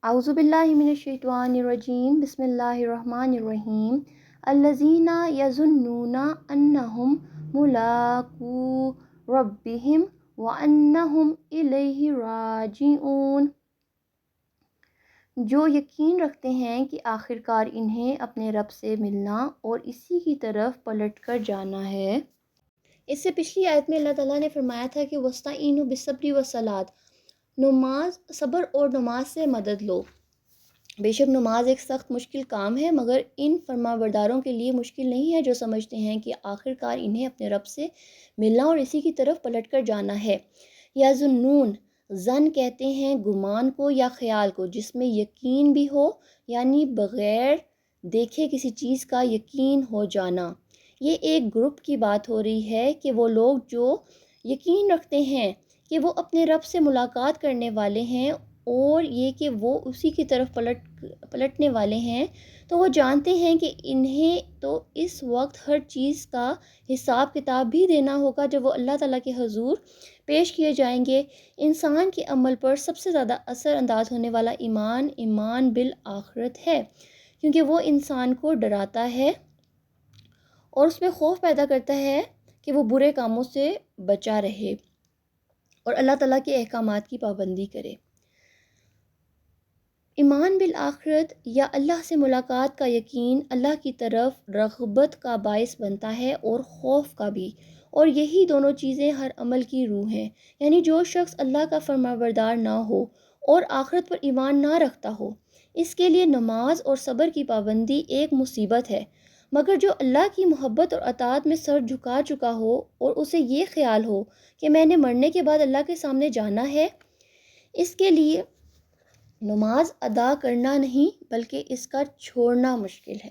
اعوذ باللہ من الشیطان الرجیم بسم اللہ الرحمن الرحیم الذین یظنون انہم ملاقو ربہم وانہم الیہ راجعون، جو یقین رکھتے ہیں کہ آخرکار انہیں اپنے رب سے ملنا اور اسی کی طرف پلٹ کر جانا ہے۔ اس سے پچھلی آیت میں اللہ تعالیٰ نے فرمایا تھا کہ وَاسْتَعِینُوا بِالصَّبْرِ وَالصَّلَاةِ، نماز، صبر اور نماز سے مدد لو۔ بے شک نماز ایک سخت مشکل کام ہے، مگر ان فرمانبرداروں کے لیے مشکل نہیں ہے جو سمجھتے ہیں کہ آخرکار انہیں اپنے رب سے ملنا اور اسی کی طرف پلٹ کر جانا ہے۔ یظنون، ظن کہتے ہیں گمان کو یا خیال کو جس میں یقین بھی ہو، یعنی بغیر دیکھے کسی چیز کا یقین ہو جانا۔ یہ ایک گروپ کی بات ہو رہی ہے کہ وہ لوگ جو یقین رکھتے ہیں کہ وہ اپنے رب سے ملاقات کرنے والے ہیں اور یہ کہ وہ اسی کی طرف پلٹنے والے ہیں، تو وہ جانتے ہیں کہ انہیں تو اس وقت ہر چیز کا حساب کتاب بھی دینا ہوگا جب وہ اللہ تعالیٰ کے حضور پیش کیے جائیں گے۔ انسان کے عمل پر سب سے زیادہ اثر انداز ہونے والا ایمان بالآخرت ہے، کیونکہ وہ انسان کو ڈراتا ہے اور اس میں خوف پیدا کرتا ہے کہ وہ برے کاموں سے بچا رہے اور اللہ تعالیٰ کے احکامات کی پابندی کرے۔ ایمان بالآخرت یا اللہ سے ملاقات کا یقین اللہ کی طرف رغبت کا باعث بنتا ہے اور خوف کا بھی، اور یہی دونوں چیزیں ہر عمل کی روح ہیں۔ یعنی جو شخص اللہ کا فرمانبردار نہ ہو اور آخرت پر ایمان نہ رکھتا ہو، اس کے لیے نماز اور صبر کی پابندی ایک مصیبت ہے، مگر جو اللہ کی محبت اور اطاعت میں سر جھکا چکا ہو اور اسے یہ خیال ہو کہ میں نے مرنے کے بعد اللہ کے سامنے جانا ہے، اس کے لیے نماز ادا کرنا نہیں بلکہ اس کا چھوڑنا مشکل ہے۔